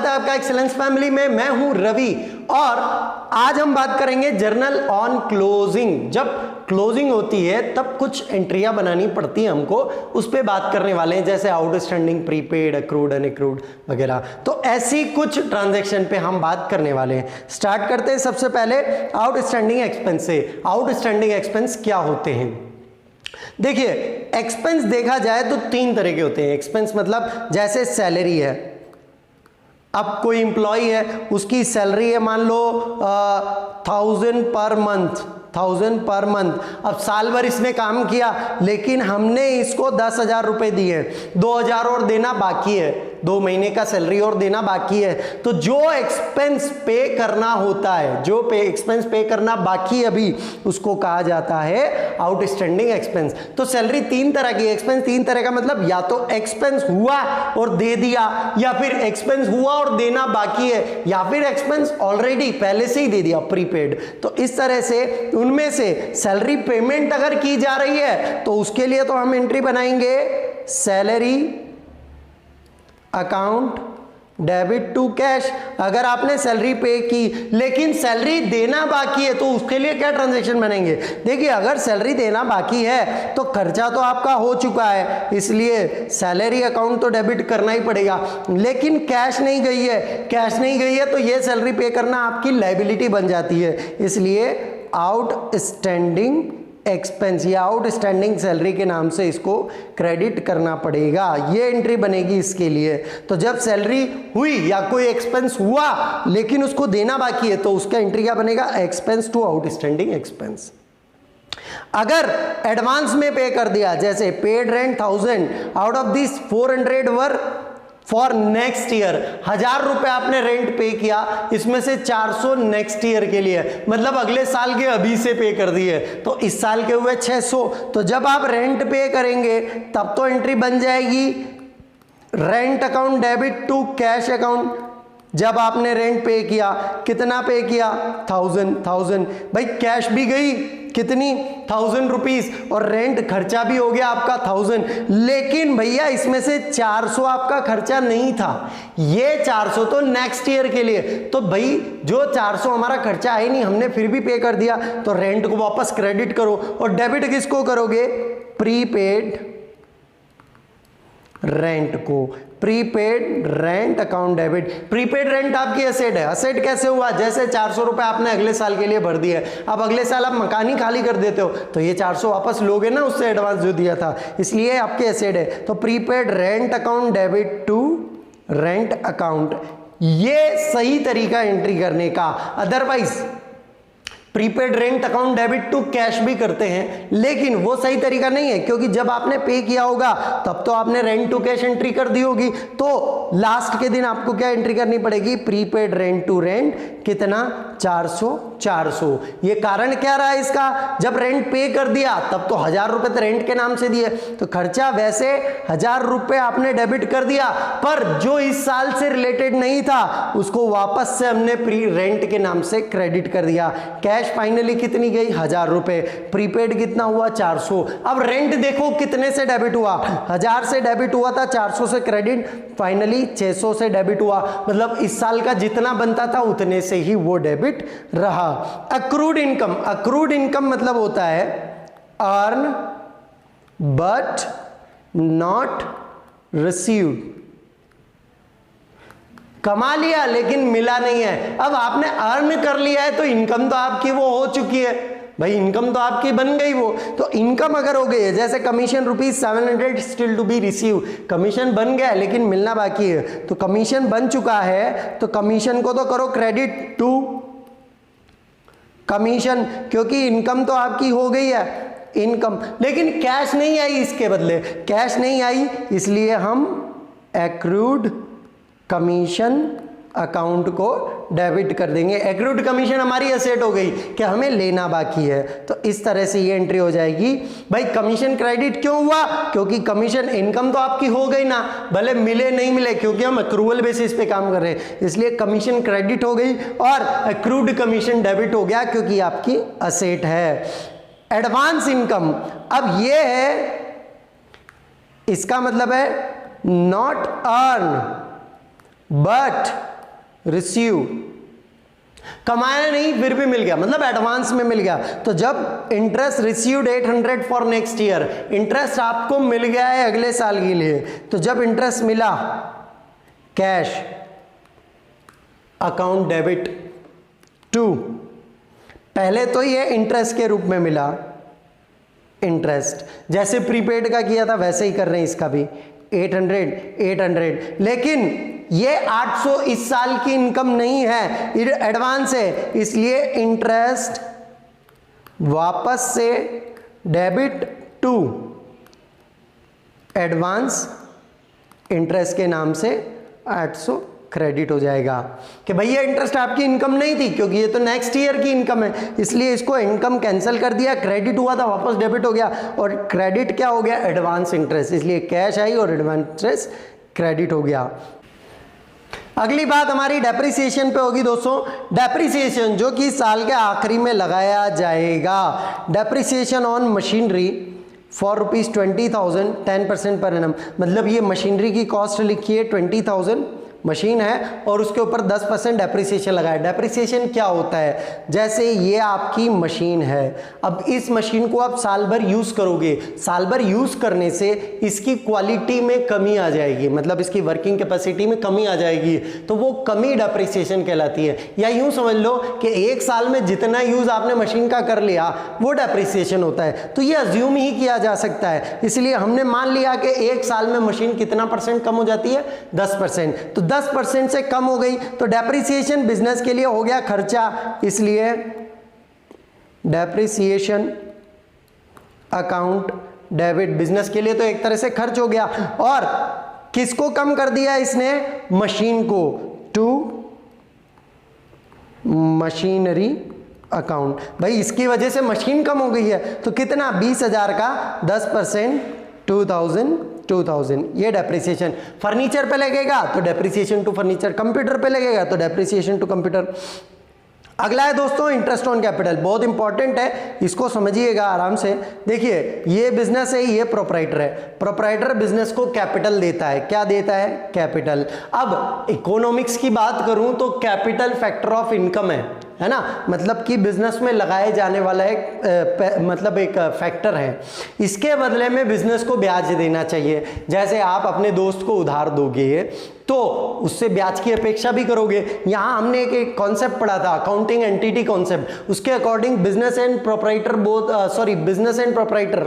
स्वागत है आपका एक्सीलेंस फैमिली में। मैं हूं रवि और आज हम बात करेंगे जर्नल ऑन क्लोजिंग। जब क्लोजिंग होती है तब कुछ एंट्रियां बनानी पड़ती हैं हमको, उस पर बात करने वाले हैं, जैसे आउटस्टैंडिंग, प्रीपेड, अक्रूड, अनअक्रूड वगैरह। तो ऐसी कुछ ट्रांजैक्शन पे हम बात करने वाले हैं। स्टार्ट करते हैं सबसे पहले आउटस्टैंडिंग एक्सपेंस से। आउटस्टैंडिंग एक्सपेंस क्या होते हैं? देखिए, एक्सपेंस देखा जाए तो तीन तरह के होते हैं। एक्सपेंस मतलब जैसे सैलरी है, अब कोई इंप्लॉय है, उसकी सैलरी है मान लो 1000 पर मंथ, 1000 पर मंथ। अब साल भर इसने काम किया लेकिन हमने इसको 10,000 रुपए दिए, 2,000 और देना बाकी है, 2 महीने का सैलरी और देना बाकी है। तो जो एक्सपेंस पे करना होता है, जो एक्सपेंस पे करना बाकी अभी, उसको कहा जाता है आउटस्टैंडिंग एक्सपेंस। तो सैलरी तीन तरह की, एक्सपेंस तीन तरह का मतलब या तो एक्सपेंस हुआ और दे दिया, या फिर एक्सपेंस हुआ और देना बाकी है, या फिर एक्सपेंस ऑलरेडी पहले से ही दे दिया, प्रीपेड। तो इस तरह से उनमें से सैलरी पेमेंट अगर की जा रही है तो उसके लिए तो हम एंट्री बनाएंगे salary account debit to cash. अगर आपने सैलरी पे की लेकिन सैलरी देना बाकी है तो उसके लिए क्या ट्रांजैक्शन बनेंगे? देखिए, अगर सैलरी देना बाकी है तो खर्चा तो आपका हो चुका है, इसलिए सैलरी अकाउंट तो डेबिट करना ही पड़ेगा। लेकिन कैश नहीं गई है, कैश नहीं गई है तो ये सैलरी पे करना आपकी लायबिलिटी बन जाती है, इसलिए आउटस्टैंडिंग एक्सपेंस या आउटस्टैंडिंग सैलरी के नाम से इसको क्रेडिट करना पड़ेगा। ये एंट्री बनेगी इसके लिए। तो जब सैलरी हुई या कोई एक्सपेंस हुआ लेकिन उसको देना बाकी है तो उसका एंट्री क्या बनेगा? Expense to outstanding expense. अगर एडवांस में पे कर दिया, जैसे paid rent 1000, out of this 400 were for next year, 1000 रुपए आपने रेंट पे किया, इसमें से 400 नेक्स्ट ईयर के लिए, मतलब अगले साल के अभी से पे कर दिए, तो इस साल के हुए 600। तो जब आप रेंट पे करेंगे तब तो एंट्री बन जाएगी rent account debit to cash account. जब आपने रेंट पे किया, कितना पे किया? 1000। भाई कैश भी गई कितनी? 1000 रुपीज, और रेंट खर्चा भी हो गया आपका 1000। लेकिन भैया इसमें से 400 आपका खर्चा नहीं था, ये 400 तो नेक्स्ट ईयर के लिए। तो भाई जो 400 हमारा खर्चा है नहीं, हमने फिर भी पे कर दिया, तो रेंट को वापस क्रेडिट करो। और डेबिट किसको करोगे? प्रीपेड रेंट को, prepaid rent account debit. Prepaid rent आपकी एसेट है। एसेट कैसे हुआ? जैसे 400 रुपए आपने अगले साल के लिए भर दिए, अब अगले साल आप मकान ही खाली कर देते हो तो ये 400 वापस लोगे ना उससे एडवांस जो दिया था, इसलिए आपके एसेट है। तो prepaid rent account debit to rent account, ये सही तरीका एंट्री करने का। Otherwise prepaid rent account debit to cash भी करते हैं, लेकिन वो सही तरीका नहीं है, क्योंकि जब आपने पे किया होगा तब तो आपने रेंट टू कैश एंट्री कर दी होगी, तो लास्ट के दिन आपको क्या एंट्री करनी पड़ेगी? प्रीपेड रेंट टू रेंट, कितना? 400। ये कारण क्या रहा इसका? जब रेंट पे कर दिया तब तो 1000 रुपए तो रेंट के नाम से दिए, तो खर्चा वैसे 1000 रुपए आपने डेबिट कर दिया, पर जो इस साल से रिलेटेड नहीं था उसको वापस से हमने प्री रेंट के नाम से क्रेडिट कर दिया। कैश फाइनली कितनी गई? 1000 रुपए। प्रीपेड कितना हुआ? 400। अब रेंट देखो कितने से डेबिट हुआ? 1000 से डेबिट हुआ था, 400 से क्रेडिट, फाइनली 600 से डेबिट हुआ। मतलब इस साल का जितना बनता था उतने से ही वो डेबिट रहा। अक्रूड इनकम, अक्रूड इनकम मतलब होता है अर्न बट नॉट रिसीव्ड। कमा लिया लेकिन मिला नहीं है। अब आपने अर्न कर लिया है तो इनकम तो आपकी वो हो चुकी है, भाई इनकम तो आपकी बन गई वो। तो इनकम अगर हो गई है, जैसे commission ₹700 still to be receive, commission बन गया लेकिन मिलना बाकी है, तो कमीशन बन चुका है तो कमीशन को तो करो क्रेडिट टू कमीशन, क्योंकि इनकम तो आपकी हो गई है इनकम। लेकिन कैश नहीं आई, इसके बदले कैश नहीं आई, इसलिए हम एक्रूड कमीशन अकाउंट को डेबिट कर देंगे। एक्रूड कमीशन हमारी एसेट हो गई कि हमें लेना बाकी है, तो इस तरह से ये एंट्री हो जाएगी। भाई कमीशन क्रेडिट क्यों हुआ? क्योंकि कमीशन इनकम तो आपकी हो गई ना, भले मिले नहीं मिले, क्योंकि हम अक्रूवल बेसिस पे काम कर रहे हैं, इसलिए कमीशन क्रेडिट हो गई और एक्रूड कमीशन डेबिट हो गया, क्योंकि आपकी एसेट है। एडवांस इनकम, अब ये है, इसका मतलब है नॉट अर्न बट रिसीव, कमाया नहीं फिर भी मिल गया, मतलब एडवांस में मिल गया। तो जब interest received 800 for next year, interest आपको मिल गया है अगले साल के लिए, तो जब इंटरेस्ट मिला कैश अकाउंट डेबिट टू, पहले तो ये इंटरेस्ट के रूप में मिला, इंटरेस्ट जैसे प्रीपेड का किया था वैसे ही कर रहे हैं इसका भी, 800, लेकिन ये 800 इस साल की इनकम नहीं है, एडवांस है, इसलिए इंटरेस्ट वापस से डेबिट टू एडवांस इंटरेस्ट के नाम से 800 क्रेडिट हो जाएगा कि भैया इंटरेस्ट आपकी इनकम नहीं थी, क्योंकि ये तो नेक्स्ट ईयर की इनकम है, इसलिए इसको इनकम कैंसिल कर दिया, क्रेडिट हुआ था वापस डेबिट हो गया, और क्रेडिट क्या हो गया, एडवांस इंटरेस्ट, इसलिए कैश आई और एडवांस इंटरेस्ट क्रेडिट हो गया। अगली बात हमारी डेप्रिसिएशन पे होगी दोस्तों। डेप्रिसिएशन जो कि साल के आखिरी में लगाया जाएगा, depreciation on machinery for ₹20,000 10% per annum, मतलब ये मशीनरी की कॉस्ट लिखी है 20,000 मशीन है और उसके ऊपर 10% डेप्रिसिएशन लगाया। डेप्रिसिएशन क्या होता है, जैसे ये आपकी मशीन है, अब इस मशीन को आप साल भर यूज़ करोगे, साल भर यूज़ करने से इसकी क्वालिटी में कमी आ जाएगी, मतलब इसकी वर्किंग कैपेसिटी में कमी आ जाएगी, तो वो कमी डेप्रिसिएशन कहलाती है। या यूँ समझ लो कि एक साल में जितना यूज़ आपने मशीन का कर लिया वो डेप्रिसिएशन होता है, तो ये अज्यूम ही किया जा सकता है, इसलिए हमने मान लिया कि एक साल में मशीन कितना % कम हो जाती है, 10%, तो 10% से कम हो गई, तो डेप्रिसिएशन बिजनेस के लिए हो गया खर्चा, इसलिए डेप्रिसिएशन अकाउंट डेबिट बिजनेस के लिए तो एक तरह से खर्च हो गया। और किसको कम कर दिया इसने, मशीन को, टू मशीनरी अकाउंट, भाई इसकी वजह से मशीन कम हो गई है, तो कितना, 20,000 का 10% 2,000, ये डेप्रिसिएशन। फर्नीचर पे लगेगा तो डेप्रिसिएशन टू फर्नीचर, कंप्यूटर पे लगेगा तो डेप्रिसिएशन टू कंप्यूटर। अगला है दोस्तों इंटरेस्ट ऑन कैपिटल, बहुत इंपॉर्टेंट है, इसको समझिएगा आराम से। देखिए ये बिजनेस है, ये प्रोप्राइटर है, प्रोप्राइटर बिजनेस को कैपिटल देता है, क्या देता है, कैपिटल। अब इकोनॉमिक्स की बात करूं तो कैपिटल फैक्टर ऑफ इनकम है ना, मतलब कि बिजनेस में लगाए जाने वाला मतलब एक फैक्टर है। इसके बदले में बिजनेस को ब्याज देना चाहिए, जैसे आप अपने दोस्त को उधार दोगे तो उससे ब्याज की अपेक्षा भी करोगे। यहाँ हमने एक कॉन्सेप्ट पढ़ा था, अकाउंटिंग एंटिटी कॉन्सेप्ट, उसके according business and proprietor business and proprietor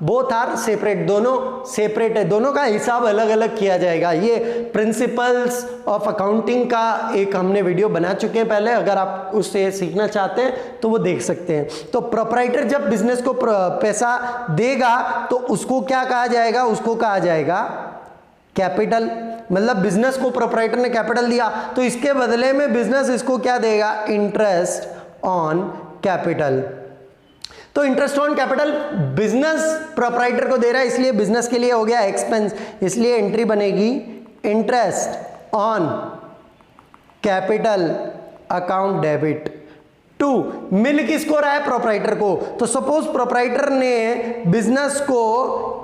both are separate, दोनों सेपरेट है, दोनों का हिसाब अलग अलग किया जाएगा। ये प्रिंसिपल्स ऑफ अकाउंटिंग का एक हमने वीडियो बना चुके हैं पहले, अगर आप उससे सीखना चाहते हैं तो वो देख सकते हैं। तो प्रोप्राइटर जब बिजनेस को पैसा देगा तो उसको क्या कहा जाएगा, उसको कहा जाएगा कैपिटल, मतलब बिजनेस को प्रोप्राइटर ने कैपिटल दिया तो इसके बदले में बिजनेस इसको क्या देगा, इंटरेस्ट ऑन कैपिटल। तो interest on capital business proprietor को दे रहा है, इसलिए बिजनेस के लिए हो गया एक्सपेंस, इसलिए एंट्री बनेगी interest on capital account debit to. मिल किसको रहा है, प्रोप्राइटर को। तो सपोज प्रोप्राइटर ने बिजनेस को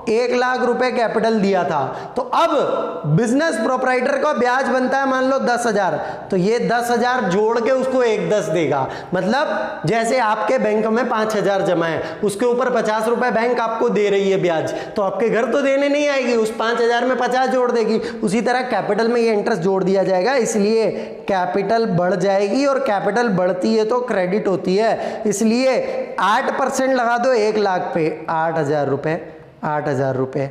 1 लाख रुपए कैपिटल दिया था, तो अब बिजनेस प्रोप्राइटर का ब्याज बनता है मान लो 10,000, तो ये 10,000 जोड़ के उसको 1,10 देगा, मतलब जैसे आपके बैंक में 5,000 जमा है, उसके ऊपर 50 रुपए बैंक आपको दे रही है ब्याज, तो आपके घर तो देने नहीं आएगी, उस 5,000 में 50 जोड़ देगी। उसी तरह कैपिटल में ये इंटरेस्ट जोड़ दिया जाएगा, इसलिए कैपिटल बढ़ जाएगी, और कैपिटल बढ़ती है तो क्रेडिट होती है, इसलिए 8% लगा दो 1 लाख पे 8,000 रुपए, 8,000 रुपए।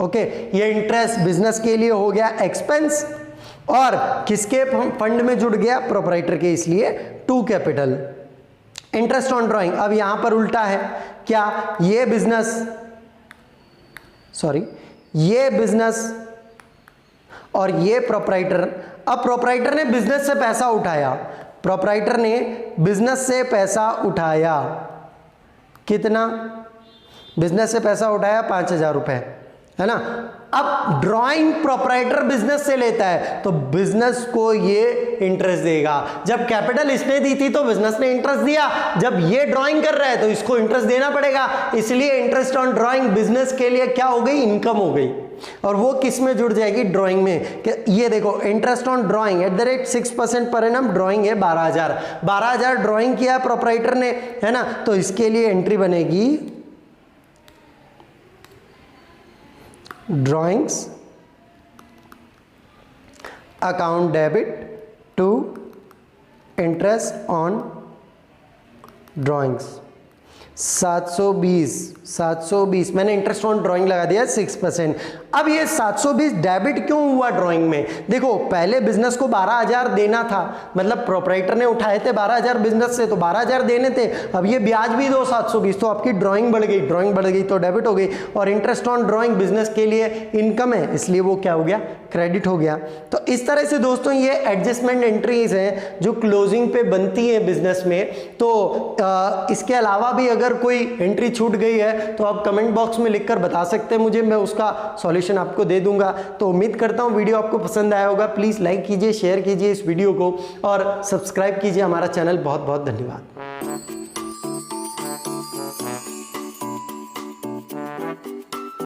ओके, ये इंटरेस्ट बिजनेस के लिए हो गया एक्सपेंस, और किसके फंड में जुड़ गया, प्रोप्राइटर के, इसलिए to capital. Interest on drawing, अब यहां पर उल्टा है, क्या, ये बिजनेस और ये प्रोप्राइटर। अब प्रोप्राइटर ने बिजनेस से पैसा उठाया, प्रोप्राइटर ने बिजनेस से पैसा उठाया, कितना, बिजनेस से पैसा उठाया 5,000 रुपए, है ना। अब ड्राइंग प्रोप्राइटर बिजनेस से लेता है तो बिजनेस को ये इंटरेस्ट देगा। जब कैपिटल इसने दी थी तो बिजनेस ने इंटरेस्ट दिया, जब ये ड्राइंग कर रहा है तो इसको इंटरेस्ट देना पड़ेगा, इसलिए इंटरेस्ट ऑन ड्राइंग बिजनेस के लिए क्या हो गई, इनकम हो गई। और वो किस में जुड़ जाएगी, ड्राइंग में। कि ये देखो interest on drawing at the rate 6% per annum, drawing है 12,000 ड्राइंग किया प्रोपराइटर ने, है ना, तो इसके लिए एंट्री बनेगी drawings account debit to interest on drawings. 720 मैंने इंटरेस्ट ऑन ड्राइंग लगा दिया 6%। अब ये 720 डेबिट क्यों हुआ ड्राइंग में? देखो पहले बिजनेस को 12,000 देना था, मतलब प्रोपराइटर ने उठाए थे 12,000 बिजनेस से, तो 12,000 देने थे। अब ये ब्याज भी दो 720, तो आपकी ड्राइंग बढ़ गई तो डेबिट हो गई। और इंटरेस्ट ऑन ड्राइंग बिजनेस के लिए इनकम है, इसलिए वो क्या हो गया, क्रेडिट हो गया। तो इस तरह से दोस्तों ये एडजस्टमेंट एंट्रीज हैं जो क्लोजिंग पे बनती हैं बिजनेस में। तो इसके अलावा भी अगर कोई एंट्री छूट गई है तो आप कमेंट बॉक्स में लिखकर बता सकते हैं मुझे, मैं उसका सॉल्यूशन आपको दे दूंगा। तो उम्मीद करता हूं वीडियो आपको पसंद आया होगा। प्लीज लाइक कीजिए, शेयर कीजिए इस वीडियो को और सब्सक्राइब कीजिए हमारा चैनल। बहुत बहुत धन्यवाद।